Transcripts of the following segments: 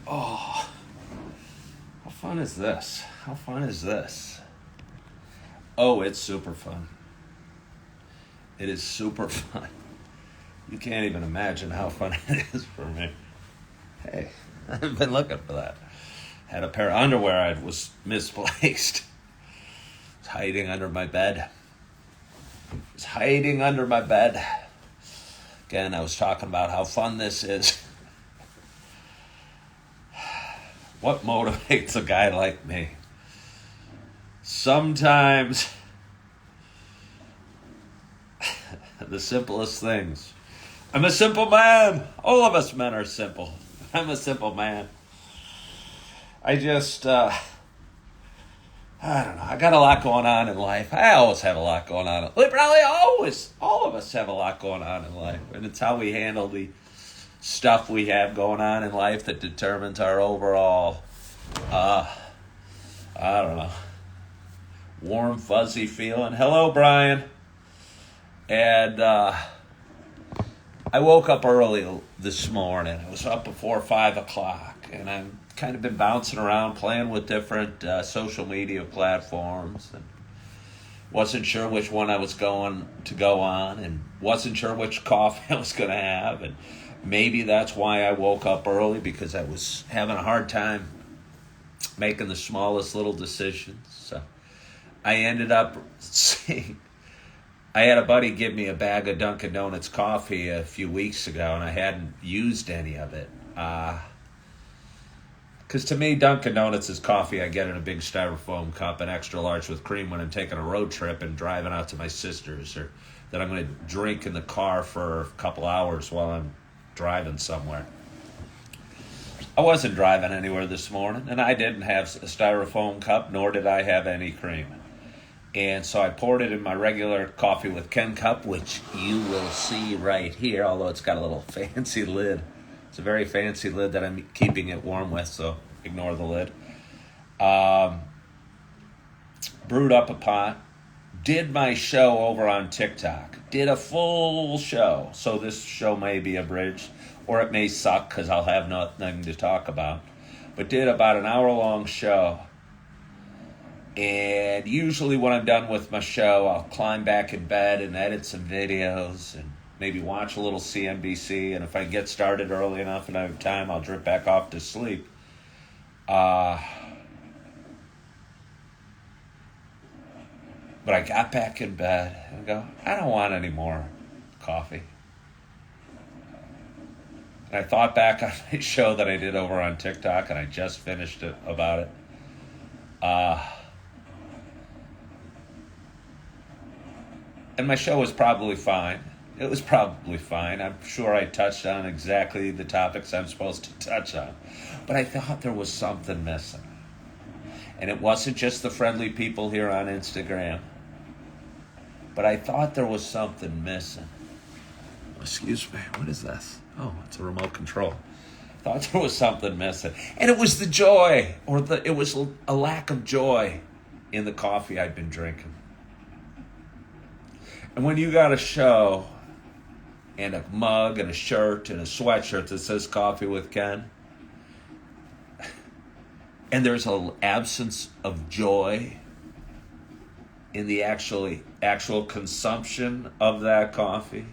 Oh, how fun is this? How fun is this? Oh, it's super fun. It is super fun. You can't even imagine how fun it is for me. Hey, I've been looking for that. Had a pair of underwear I was misplaced. It's hiding under my bed. It's hiding under my bed. Again, I was talking about how fun this is. What motivates a guy like me? Sometimes the simplest things. I'm a simple man. All of us men are simple. I'm a simple man. I don't know. I got a lot going on in life. I always have a lot going on. We probably all of us have a lot going on in life. And it's how we handle the stuff we have going on in life that determines our overall, I don't know, warm, fuzzy feeling. Hello, Brian. And I woke up early this morning. I was up before 5 o'clock, and I've kind of been bouncing around, playing with different social media platforms, and wasn't sure which one I was going to go on, and wasn't sure which coffee I was going to have, and maybe that's why I woke up early, because I was having a hard time making the smallest little decisions. So I ended up seeing, I had a buddy give me a bag of Dunkin' Donuts coffee a few weeks ago, and I hadn't used any of it. Because to me, Dunkin' Donuts is coffee I get in a big styrofoam cup, an extra large with cream, when I'm taking a road trip and driving out to my sister's, or that I'm going to drink in the car for a couple hours while I'm driving somewhere. I wasn't driving anywhere this morning, and I didn't have a styrofoam cup, nor did I have any cream. And so I poured it in my regular Coffee with Ken cup, which you will see right here, although it's got a little fancy lid. It's a very fancy lid that I'm keeping it warm with, so ignore the lid. Brewed up a pot. Did my show over on TikTok. Did a full show. So this show may be abridged, or it may suck because I'll have nothing to talk about. But did about an hour-long show. And usually when I'm done with my show, I'll climb back in bed and edit some videos and maybe watch a little CNBC. And if I get started early enough and I have time, I'll drip back off to sleep. But I got back in bed and I go, I don't want any more coffee. And I thought back on my show that I did over on TikTok, and I just finished it about it. And my show was probably fine. It was probably fine. I'm sure I touched on exactly the topics I'm supposed to touch on. But I thought there was something missing. And it wasn't just the friendly people here on Instagram. But I thought there was something missing. Excuse me, what is this? Oh, it's a remote control. I thought there was something missing. And it was the joy, it was a lack of joy in the coffee I'd been drinking. And when you got a show and a mug and a shirt and a sweatshirt that says Coffee with Ken, and there's an absence of joy in the actual consumption of that coffee,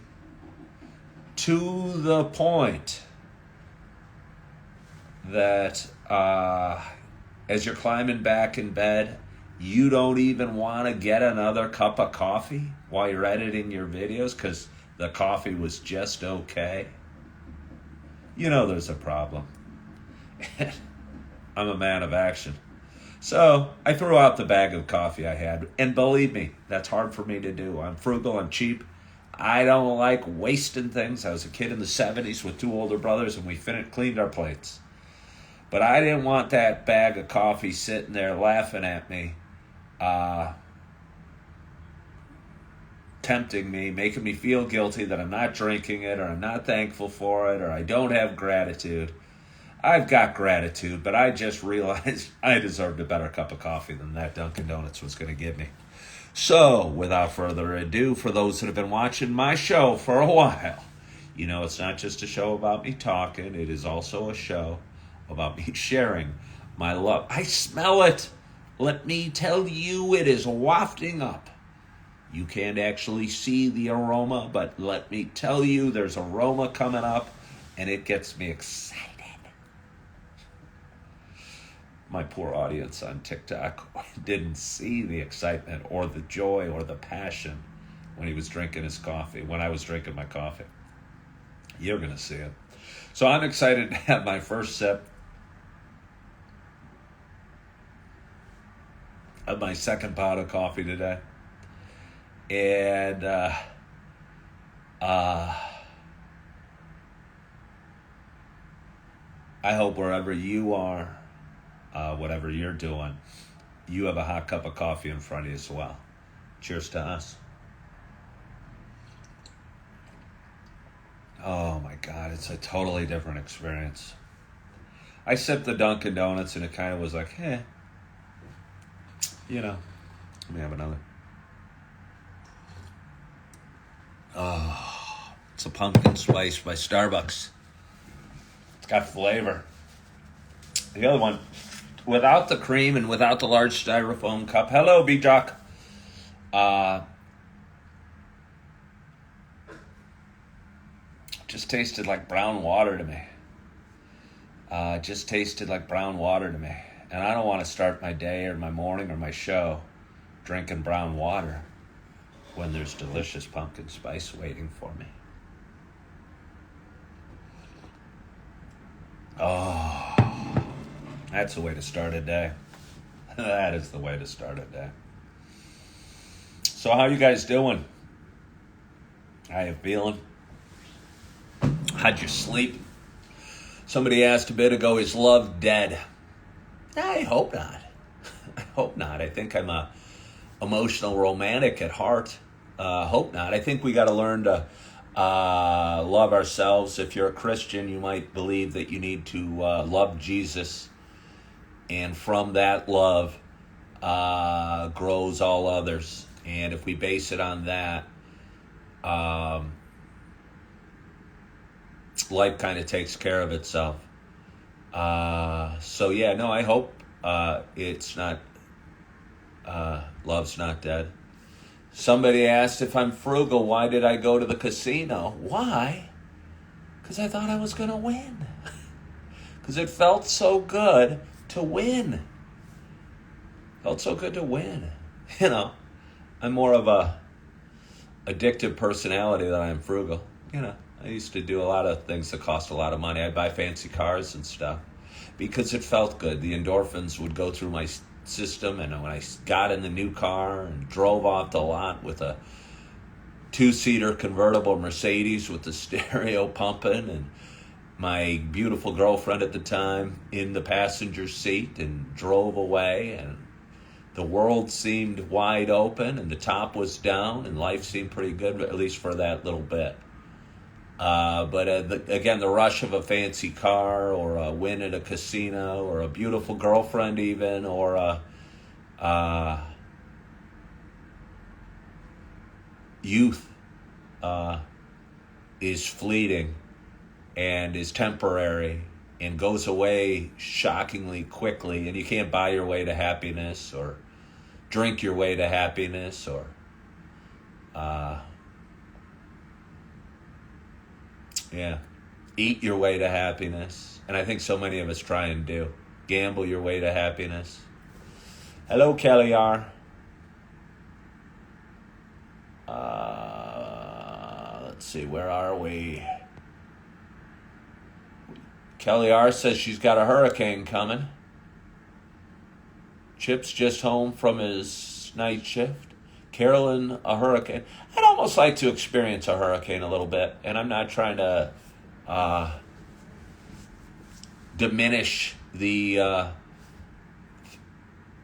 to the point that as you're climbing back in bed, you don't even want to get another cup of coffee while you're editing your videos because the coffee was just okay. You know there's a problem. I'm a man of action. So I threw out the bag of coffee I had. And believe me, that's hard for me to do. I'm frugal, I'm cheap. I don't like wasting things. I was a kid in the 70s with two older brothers, and we cleaned our plates. But I didn't want that bag of coffee sitting there laughing at me, tempting me, making me feel guilty that I'm not drinking it, or I'm not thankful for it, or I don't have gratitude. I've got gratitude, but I just realized I deserved a better cup of coffee than that Dunkin' Donuts was going to give me. So, without further ado, for those that have been watching my show for a while, you know it's not just a show about me talking. It is also a show about me sharing my love. I smell it. Let me tell you, it is wafting up. You can't actually see the aroma, but let me tell you, there's aroma coming up, and it gets me excited. My poor audience on TikTok didn't see the excitement or the joy or the passion when he was drinking his coffee, when I was drinking my coffee. You're going to see it. So I'm excited to have my first sip of my second pot of coffee today. And I hope wherever you are, whatever you're doing, you have a hot cup of coffee in front of you as well. Cheers to us. Oh my God, it's a totally different experience. I sipped the Dunkin' Donuts and it kind of was like, let me have another. Oh, it's a pumpkin spice by Starbucks. It's got flavor. The other one, without the cream and without the large styrofoam cup. Hello, B-Jock. Just tasted like brown water to me. Just tasted like brown water to me. And I don't want to start my day or my morning or my show drinking brown water when there's delicious pumpkin spice waiting for me. Oh, that's the way to start a day. That is the way to start a day. So how you guys doing? How you feeling? How'd you sleep? Somebody asked a bit ago, is love dead? I hope not. I hope not. I think I'm a emotional romantic at heart. Hope not. I think we got to learn to love ourselves. If you're a Christian, you might believe that you need to love Jesus. And from that love grows all others. And if we base it on that, life kind of takes care of itself. I hope it's not, love's not dead. Somebody asked if I'm frugal, why did I go to the casino? Why? Because I thought I was going to win. Because it felt so good to win. Felt so good to win. I'm more of a addictive personality than I'm frugal. I used to do a lot of things that cost a lot of money. I'd buy fancy cars and stuff because it felt good. The endorphins would go through my system, and when I got in the new car and drove off the lot with a 2-seater convertible Mercedes with the stereo pumping and my beautiful girlfriend at the time in the passenger seat and drove away, and the world seemed wide open and the top was down and life seemed pretty good, at least for that little bit. Again, the rush of a fancy car or a win at a casino or a beautiful girlfriend even, or youth is fleeting and is temporary and goes away shockingly quickly, and you can't buy your way to happiness or drink your way to happiness or eat your way to happiness. And I think so many of us try and do. Gamble your way to happiness. Hello, Kelly R. Let's see, where are we? Kelly R says she's got a hurricane coming. Chip's just home from his night shift. Carolyn, a hurricane. I'd almost like to experience a hurricane a little bit, and I'm not trying to diminish the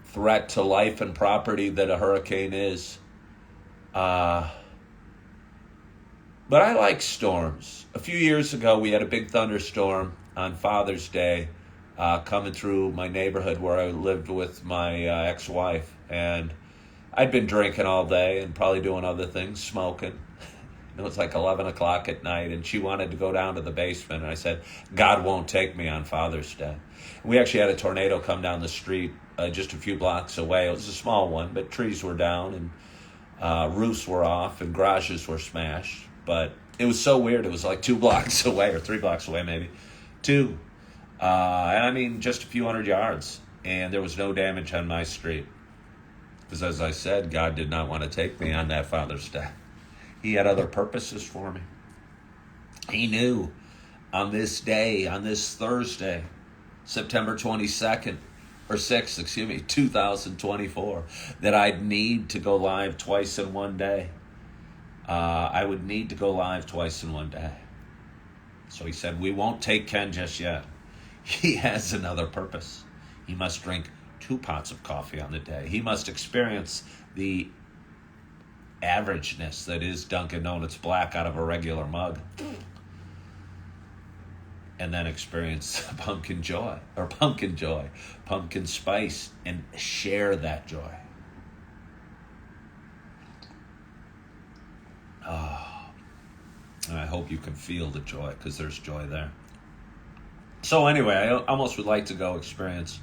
threat to life and property that a hurricane is. But I like storms. A few years ago, we had a big thunderstorm on Father's Day coming through my neighborhood where I lived with my ex-wife, and I'd been drinking all day and probably doing other things, smoking, It was like 11 o'clock at night, and she wanted to go down to the basement. And I said, God won't take me on Father's Day. We actually had a tornado come down the street just a few blocks away. It was a small one, but trees were down, and roofs were off, and garages were smashed. But it was so weird. It was like 2 blocks away, or 3 blocks away maybe. 2. And I mean, just a few hundred yards. And there was no damage on my street. Because as I said, God did not want to take me on that Father's Day. He had other purposes for me. He knew on this day, on this Thursday, September 22nd, or 6th, 2024, that I'd need to go live twice in one day. I would need to go live twice in one day. So he said, we won't take Ken just yet. He has another purpose. He must drink 2 pots of coffee on the day. He must experience the averageness that is Dunkin' Donuts Black out of a regular mug. And then experience pumpkin spice, and share that joy. Oh, and I hope you can feel the joy, because there's joy there. So anyway, I almost would like to go experience.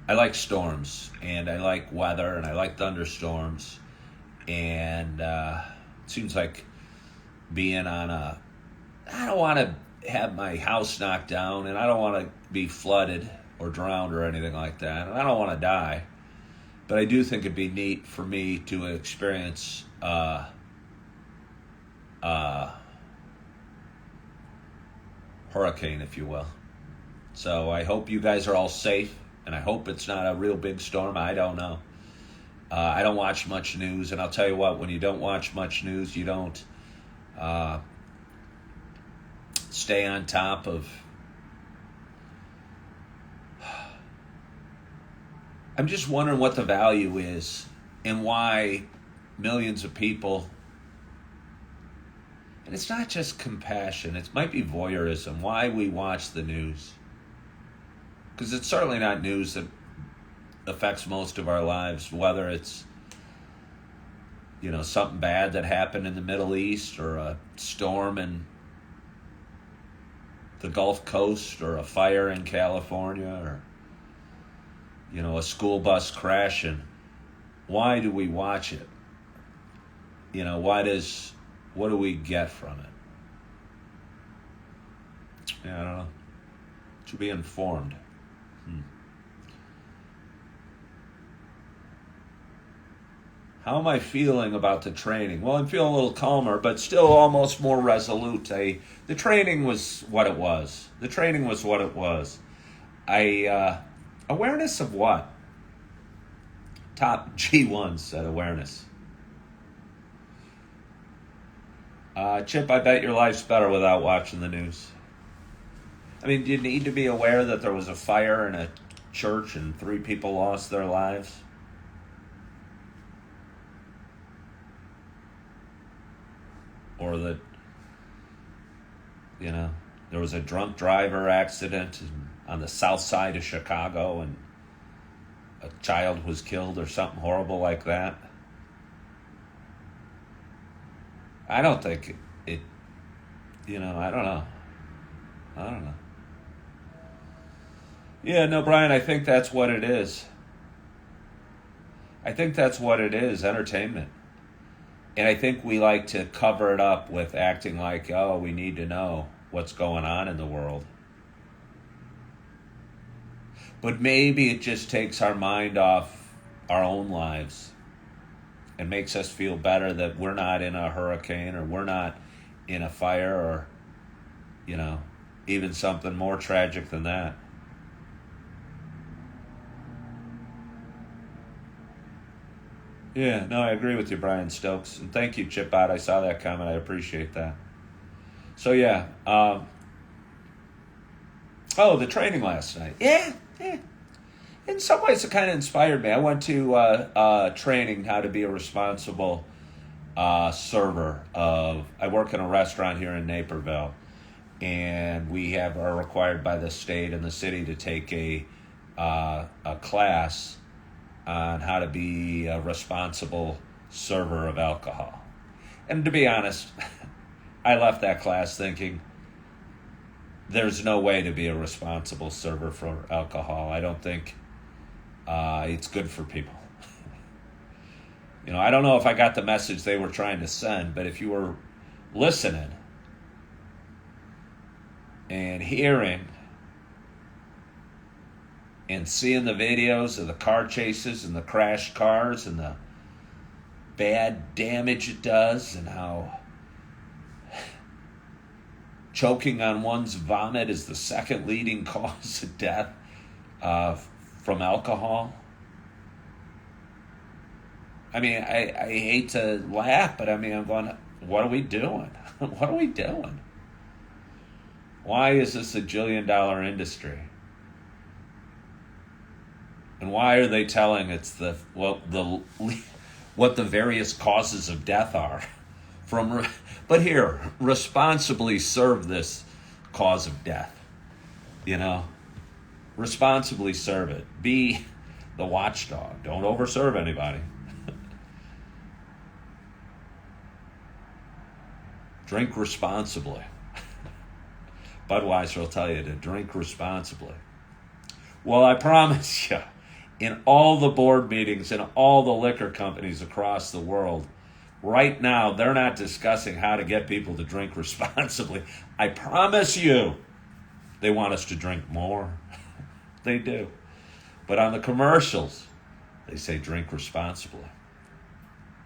I like storms, and I like weather, and I like thunderstorms, and it seems like being on a. I don't want to have my house knocked down, and I don't want to be flooded or drowned or anything like that, and I don't want to die, but I do think it'd be neat for me to experience hurricane, if you will. So I hope you guys are all safe, and I hope it's not a real big storm. I don't know. I don't watch much news, and I'll tell you what, when you don't watch much news, you don't stay on top of. I'm just wondering what the value is and why millions of people, and it's not just compassion, it might be voyeurism, why we watch the news. Because it's certainly not news that affects most of our lives, whether it's, something bad that happened in the Middle East, or a storm in the Gulf Coast, or a fire in California, or, a school bus crashing. Why do we watch it? What do we get from it? Yeah, I don't know. To be informed. How am I feeling about the training? Well, I'm feeling a little calmer, but still almost more resolute. The training was what it was. Awareness of what? Top G1 said awareness. Chip, I bet your life's better without watching the news. I mean, do you need to be aware that there was a fire in a church and 3 people lost their lives? Or that, there was a drunk driver accident on the south side of Chicago and a child was killed, or something horrible like that? I don't think it I don't know. Yeah, no, Brian, I think that's what it is. Entertainment. And I think we like to cover it up with acting like, we need to know what's going on in the world. But maybe it just takes our mind off our own lives and makes us feel better that we're not in a hurricane, or we're not in a fire, or, even something more tragic than that. Yeah, no, I agree with you, Brian Stokes. And thank you, Chip Out. I saw that comment. I appreciate that. So, yeah. The training last night. Yeah. In some ways, it kind of inspired me. I went to training how to be a responsible server. I work in a restaurant here in Naperville, and we are required by the state and the city to take a class on how to be a responsible server of alcohol. And to be honest, I left that class thinking there's no way to be a responsible server for alcohol. I don't think it's good for people. I don't know if I got the message they were trying to send, but if you were listening and hearing and seeing the videos of the car chases and the crashed cars and the bad damage it does and how choking on one's vomit is the second leading cause of death from alcohol. I mean, I hate to laugh, but I mean, I'm going, what are we doing? What are we doing? Why is this a $1 billion industry? And why are they telling it's what the various causes of death are? But here, responsibly serve this cause of death. Responsibly serve it. Be the watchdog. Don't overserve anybody. Drink responsibly. Budweiser will tell you to drink responsibly. Well, I promise you, in all the board meetings and all the liquor companies across the world, right now, they're not discussing how to get people to drink responsibly. I promise you, they want us to drink more. They do. But on the commercials, they say drink responsibly.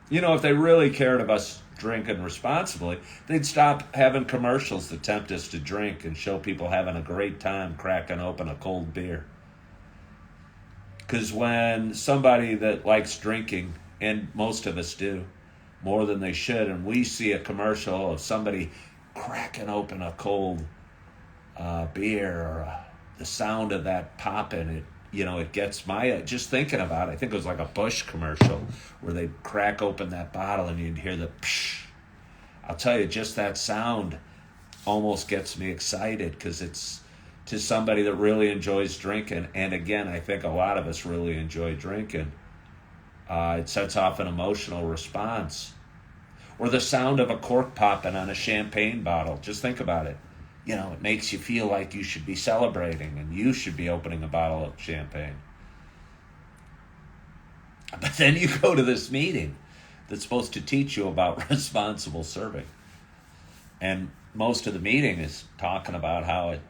If they really cared about us drinking responsibly, they'd stop having commercials that tempt us to drink and show people having a great time cracking open a cold beer. Because when somebody that likes drinking, and most of us do, more than they should, and we see a commercial of somebody cracking open a cold beer or the sound of that popping, it gets just thinking about it. I think it was like a Bush commercial where they'd crack open that bottle and you'd hear the psh. I'll tell you, just that sound almost gets me excited because it's to somebody that really enjoys drinking. And again, I think a lot of us really enjoy drinking. It sets off an emotional response. Or the sound of a cork popping on a champagne bottle. Just think about it. It makes you feel like you should be celebrating and you should be opening a bottle of champagne. But then you go to this meeting that's supposed to teach you about responsible serving. And most of the meeting is talking about how it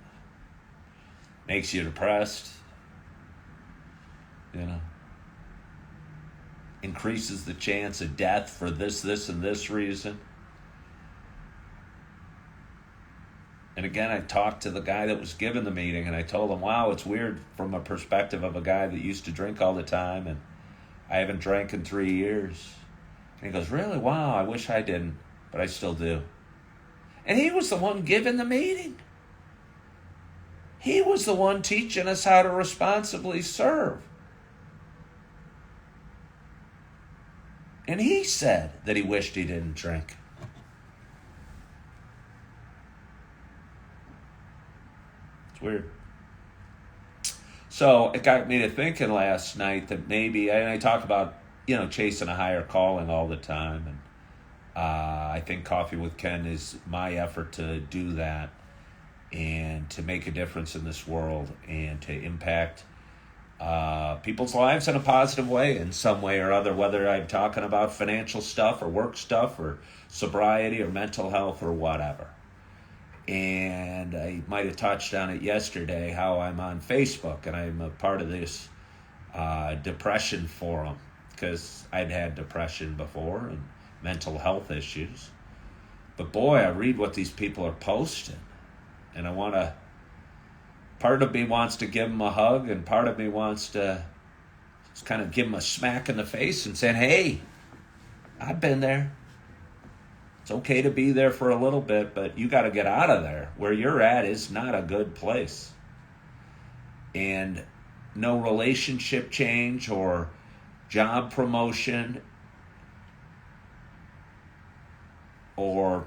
makes you depressed, increases the chance of death for this, and this reason. And again, I talked to the guy that was giving the meeting, and I told him, wow, it's weird from a perspective of a guy that used to drink all the time, and I haven't drank in 3 years. And he goes, really? Wow, I wish I didn't, but I still do. And he was the one giving the meeting. He was the one teaching us how to responsibly serve. And he said that he wished he didn't drink. Weird. So it got me to thinking last night that maybe, and I talk about, chasing a higher calling all the time. And I think Coffee with Ken is my effort to do that and to make a difference in this world and to impact people's lives in a positive way in some way or other, whether I'm talking about financial stuff or work stuff or sobriety or mental health or whatever. And I might have touched on it yesterday, how I'm on Facebook and I'm a part of this depression forum because I'd had depression before and mental health issues. But boy, I read what these people are posting and part of me wants to give them a hug and part of me wants to just kind of give them a smack in the face and say, hey, I've been there. It's okay to be there for a little bit, but you got to get out of there. Where you're at is not a good place. And no relationship change or job promotion or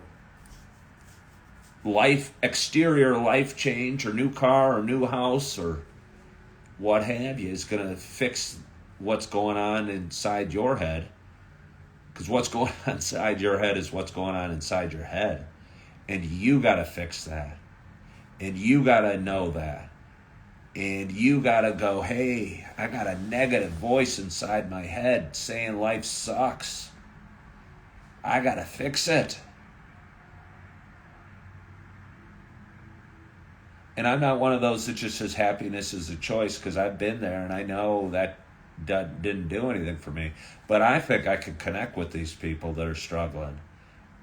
exterior life change or new car or new house or what have you is going to fix what's going on inside your head. Because what's going on inside your head is what's going on inside your head. And you got to fix that. And you got to know that. And you got to go, hey, I got a negative voice inside my head saying life sucks. I got to fix it. And I'm not one of those that just says happiness is a choice, because I've been there and I know that didn't do anything for me. But I think I can connect with these people that are struggling,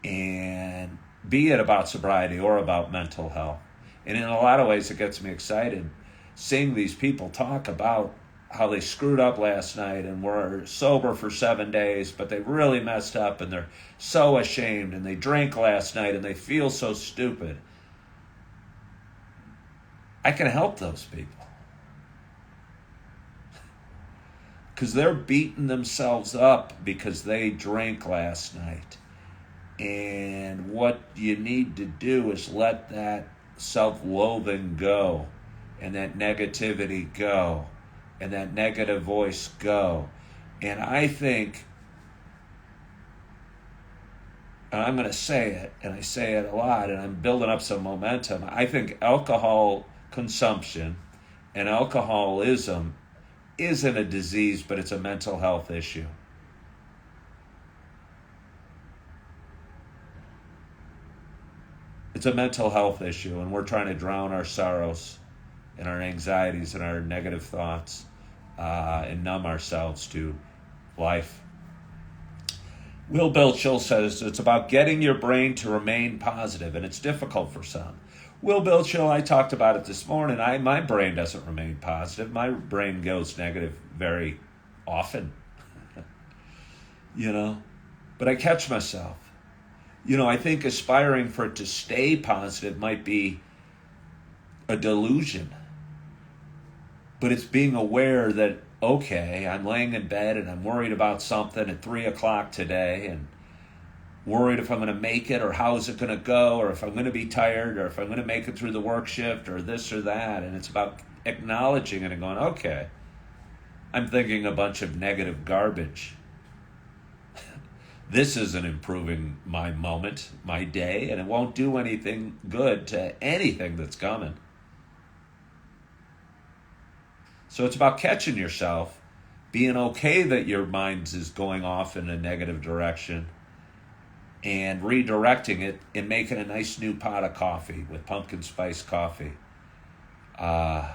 and be it about sobriety or about mental health. And in a lot of ways, it gets me excited seeing these people talk about how they screwed up last night and were sober for 7 days, but they really messed up and they're so ashamed, and they drank last night and they feel so stupid. I can help those people, because they're beating themselves up because they drank last night. And what you need to do is let that self-loathing go, and that negativity go, and that negative voice go. And I think, and I'm going to say it, and I say it a lot, and I'm building up some momentum, I think alcohol consumption and alcoholism isn't a disease, but it's a mental health issue. It's a mental health issue, and we're trying to drown our sorrows and our anxieties and our negative thoughts and numb ourselves to life. Will Bilchel says it's about getting your brain to remain positive, and it's difficult for some. Will Bilchel, I talked about it this morning. My brain doesn't remain positive. My brain goes negative very often, but I catch myself. I think aspiring for it to stay positive might be a delusion. But it's being aware that, okay, I'm laying in bed and I'm worried about something at 3 o'clock today, and worried if I'm going to make it, or how is it going to go, or if I'm going to be tired, or if I'm going to make it through the work shift, or this or that. And it's about acknowledging it and going, okay, I'm thinking a bunch of negative garbage. This isn't improving my moment, my day, and it won't do anything good to anything that's coming. So it's about catching yourself, being okay that your mind is going off in a negative direction, and redirecting it and making a nice new pot of coffee with pumpkin spice coffee. Yeah.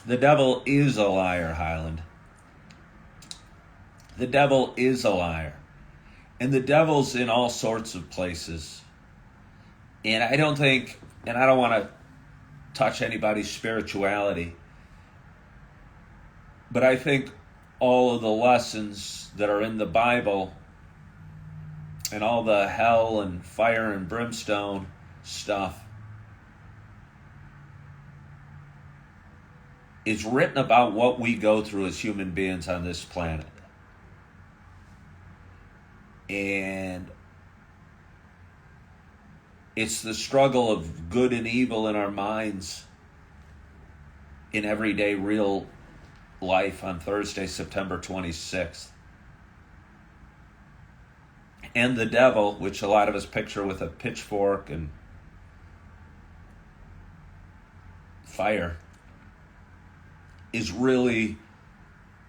The devil is a liar, Highland. The devil is a liar. And the devil's in all sorts of places. And I don't want to touch anybody's spirituality, but I think all of the lessons that are in the Bible and all the hell and fire and brimstone stuff is written about what we go through as human beings on this planet. And it's the struggle of good and evil in our minds in everyday real life on Thursday, September 26th. And the devil, which a lot of us picture with a pitchfork and fire, is really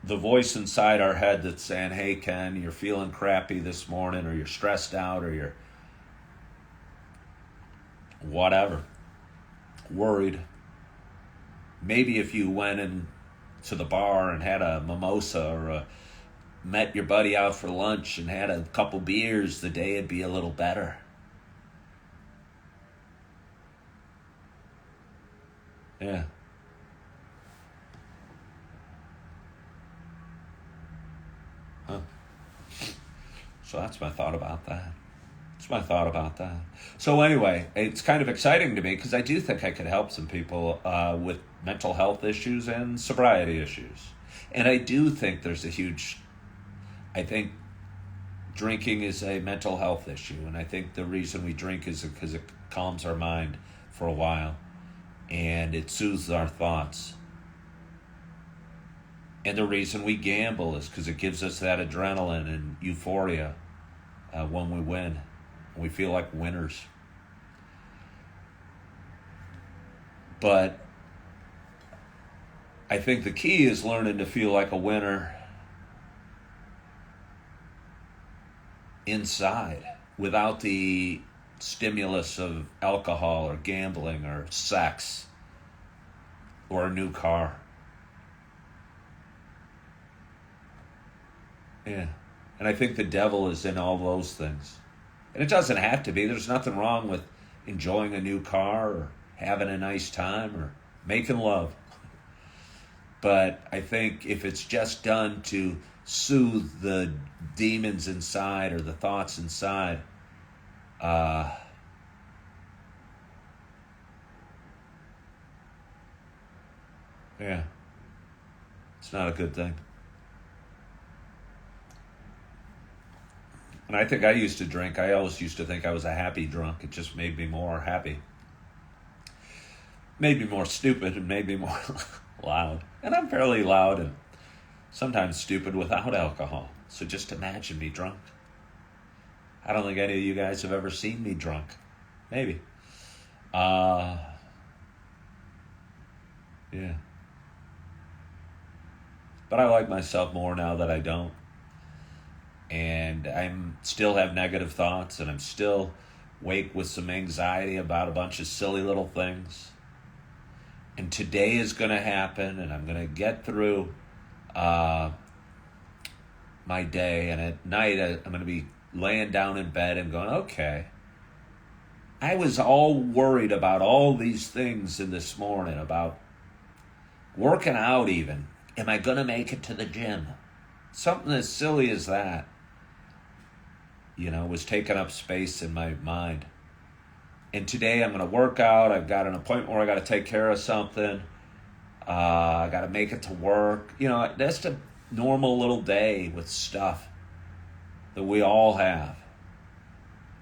the voice inside our head that's saying, hey, Ken, you're feeling crappy this morning, or you're stressed out, or you're whatever, worried. Maybe if you went to the bar and had a mimosa, or met your buddy out for lunch and had a couple beers, the day would be a little better. Yeah. Huh. So that's my thought about that. So anyway, it's kind of exciting to me, because I do think I could help some people with mental health issues and sobriety issues. And I do think I think drinking is a mental health issue. And I think the reason we drink is because it calms our mind for a while, and it soothes our thoughts. And the reason we gamble is because it gives us that adrenaline and euphoria when we win. We feel like winners. But I think the key is learning to feel like a winner inside without the stimulus of alcohol or gambling or sex or a new car. Yeah. And I think the devil is in all those things. And it doesn't have to be. There's nothing wrong with enjoying a new car or having a nice time or making love. But I think if it's just done to soothe the demons inside or the thoughts inside, yeah, it's not a good thing. And I think I used to drink. I always used to think I was a happy drunk. It just made me more happy. Made me more stupid and made me more loud. And I'm fairly loud and sometimes stupid without alcohol. So just imagine me drunk. I don't think any of you guys have ever seen me drunk. Maybe. Yeah. But I like myself more now that I don't. And I'm still have negative thoughts, and I'm still wake with some anxiety about a bunch of silly little things. And today is going to happen, and I'm going to get through my day. And at night, I'm going to be laying down in bed and going, okay, I was all worried about all these things in this morning, about working out even. Am I going to make it to the gym? Something as silly as that, was taking up space in my mind. And today I'm going to work out. I've got an appointment where I got to take care of something. I got to make it to work. That's a normal little day with stuff that we all have.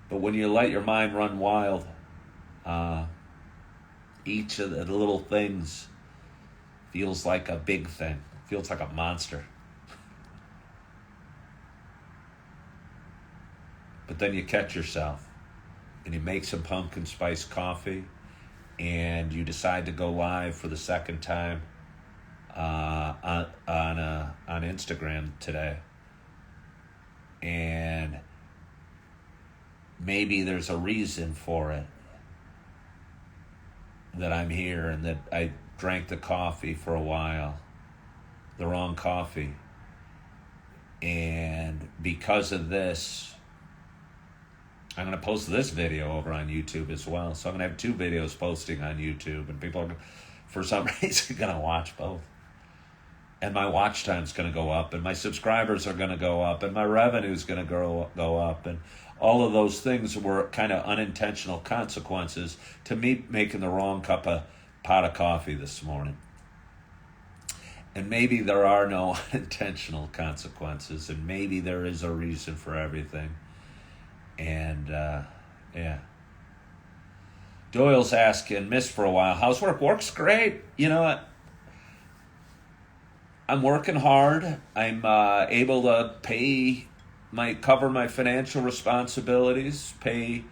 But when you let your mind run wild, each of the little things feels like a big thing. Feels like a monster. But then you catch yourself and you make some pumpkin spice coffee and you decide to go live for the second time on Instagram today. And maybe there's a reason for it, that I'm here and that I drank the coffee for a while, the wrong coffee. And because of this, I'm going to post this video over on YouTube as well. So I'm going to have 2 videos posting on YouTube, and people are, for some reason, going to watch both. And my watch time's going to go up, and my subscribers are going to go up, and my revenue's going to go up, and all of those things were kind of unintentional consequences to me making the wrong pot of coffee this morning. And maybe there are no unintentional consequences, and maybe there is a reason for everything. And, yeah. Doyle's asking, missed for a while. How's work? Work's great. You know what? I'm working hard. I'm able to cover my financial responsibilities, pay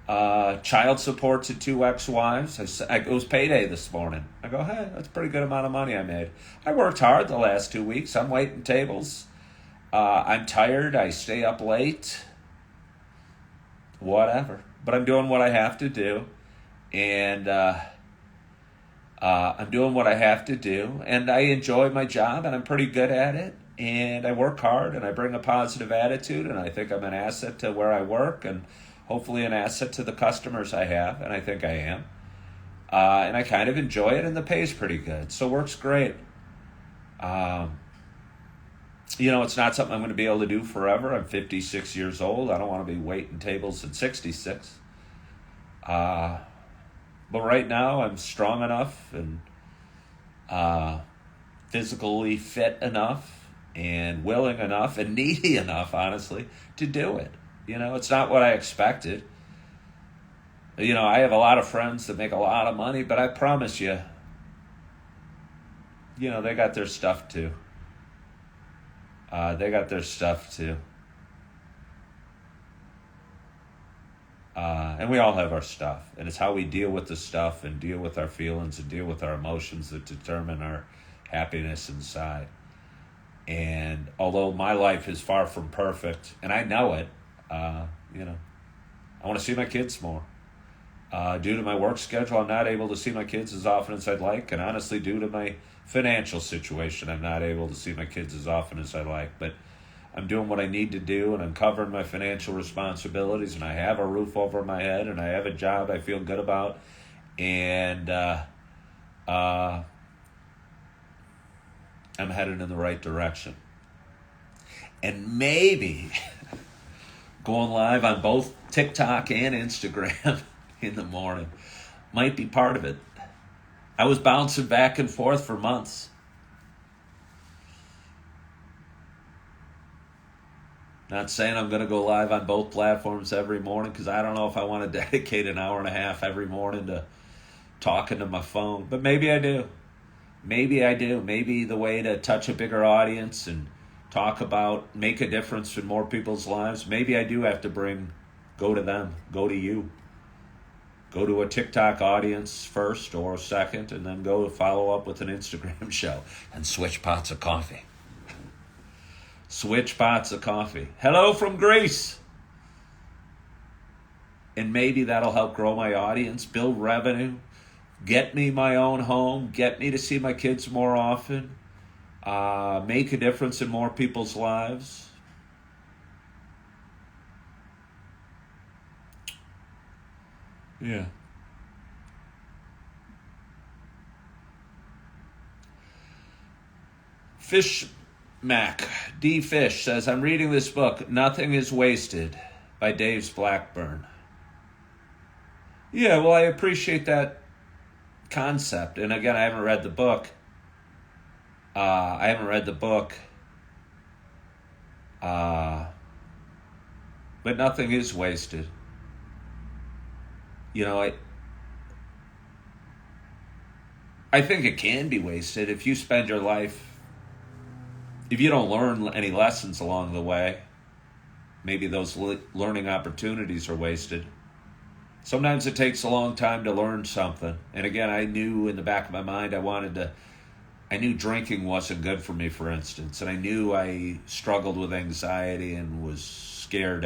child support to 2 ex-wives. It was payday this morning. I go, hey, that's a pretty good amount of money I made. I worked hard the last 2 weeks. I'm waiting tables. I'm tired. I stay up late. Whatever. But I'm doing what I have to do. And I'm doing what I have to do. And I enjoy my job, and I'm pretty good at it. And I work hard, and I bring a positive attitude, and I think I'm an asset to where I work, and hopefully an asset to the customers I have, and I think I am. And I kind of enjoy it, and the pay's pretty good. So work's great. It's not something I'm going to be able to do forever. I'm 56 years old. I don't want to be waiting tables at 66. But right now I'm strong enough and physically fit enough and willing enough and needy enough, honestly, to do it. It's not what I expected. I have a lot of friends that make a lot of money, but I promise you, they got their stuff too. They got their stuff too. And we all have our stuff. And it's how we deal with the stuff and deal with our feelings and deal with our emotions that determine our happiness inside. And although my life is far from perfect, and I know it, I want to see my kids more. Due to my work schedule, I'm not able to see my kids as often as I'd like. And honestly, due to my financial situation, I'm not able to see my kids as often as I like. But I'm doing what I need to do, and I'm covering my financial responsibilities, and I have a roof over my head, and I have a job I feel good about, and I'm headed in the right direction. And maybe going live on both TikTok and Instagram in the morning might be part of it. I was bouncing back and forth for months. Not saying I'm going to go live on both platforms every morning, because I don't know if I want to dedicate an hour and a half every morning to talking to my phone. But maybe I do. Maybe I do. Maybe the way to touch a bigger audience and talk about, make a difference in more people's lives, maybe I do have to go to them, go to you. Go to a TikTok audience first or second, and then go follow up with an Instagram show and switch pots of coffee. Switch pots of coffee. Hello from Greece. And maybe that'll help grow my audience, build revenue, get me my own home, get me to see my kids more often, make a difference in more people's lives. Yeah. Fish Mac D. Fish says, I'm reading this book, Nothing is Wasted, by Dave Blackburn. Yeah, well, I appreciate that concept. And again, I haven't read the book. But nothing is wasted. I think it can be wasted if you spend your life, if you don't learn any lessons along the way. Maybe those learning opportunities are wasted. Sometimes it takes a long time to learn something. And again, I knew in the back of my mind I knew drinking wasn't good for me, for instance. And I knew I struggled with anxiety and was scared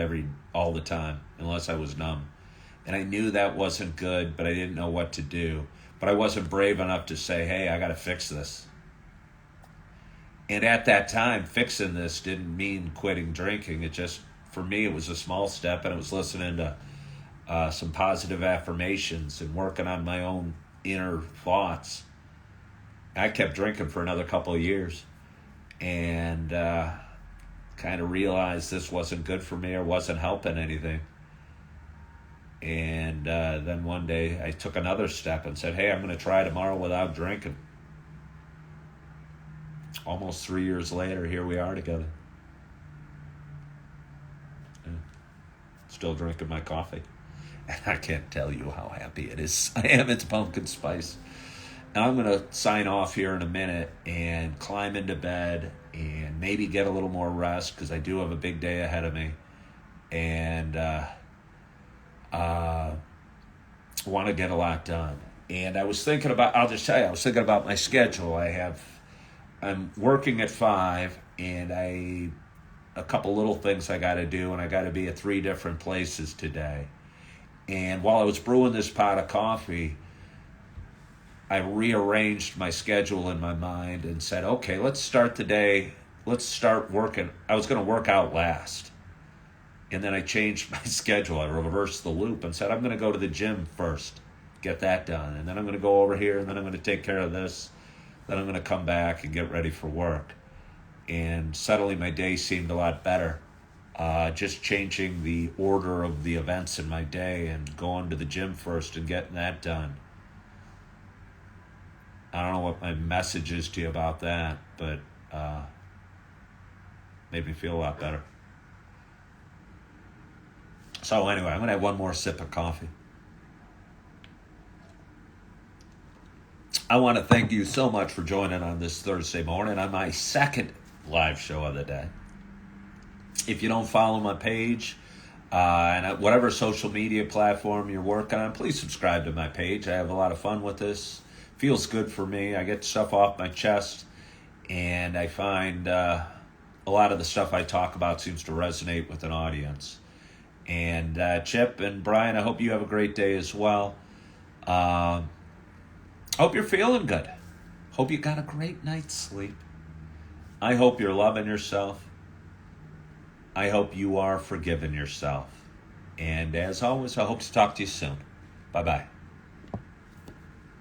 all the time, unless I was numb. And I knew that wasn't good, but I didn't know what to do. But I wasn't brave enough to say, hey, I got to fix this. And at that time, fixing this didn't mean quitting drinking. It just, for me, it was a small step, and it was listening to some positive affirmations and working on my own inner thoughts. I kept drinking for another couple of years, and kind of realized this wasn't good for me or wasn't helping anything. And then one day I took another step and said, hey, I'm going to try tomorrow without drinking. Almost 3 years later, here we are together. Yeah. Still drinking my coffee. And I can't tell you how happy it is. I am. It's pumpkin spice. And I'm going to sign off here in a minute and climb into bed and maybe get a little more rest, because I do have a big day ahead of me. And want to get a lot done. And I was thinking about my schedule. I'm working at 5, and a couple little things I got to do, and I got to be at 3 different places today. And while I was brewing this pot of coffee, I rearranged my schedule in my mind and said, okay, let's start the day. Let's start working. I was going to work out last. And then I changed my schedule. I reversed the loop and said, I'm going to go to the gym first, get that done. And then I'm going to go over here, and then I'm going to take care of this. Then I'm going to come back and get ready for work. And suddenly my day seemed a lot better. Just changing the order of the events in my day and going to the gym first and getting that done. I don't know what my message is to you about that, but made me feel a lot better. So anyway, I'm going to have one more sip of coffee. I want to thank you so much for joining on this Thursday morning on my second live show of the day. If you don't follow my page, and whatever social media platform you're working on, please subscribe to my page. I have a lot of fun with this. Feels good for me. I get stuff off my chest, and I find a lot of the stuff I talk about seems to resonate with an audience. And Chip and Brian, I hope you have a great day as well. Hope you're feeling good. Hope you got a great night's sleep. I hope you're loving yourself. I hope you are forgiving yourself. And as always, I hope to talk to you soon. Bye-bye.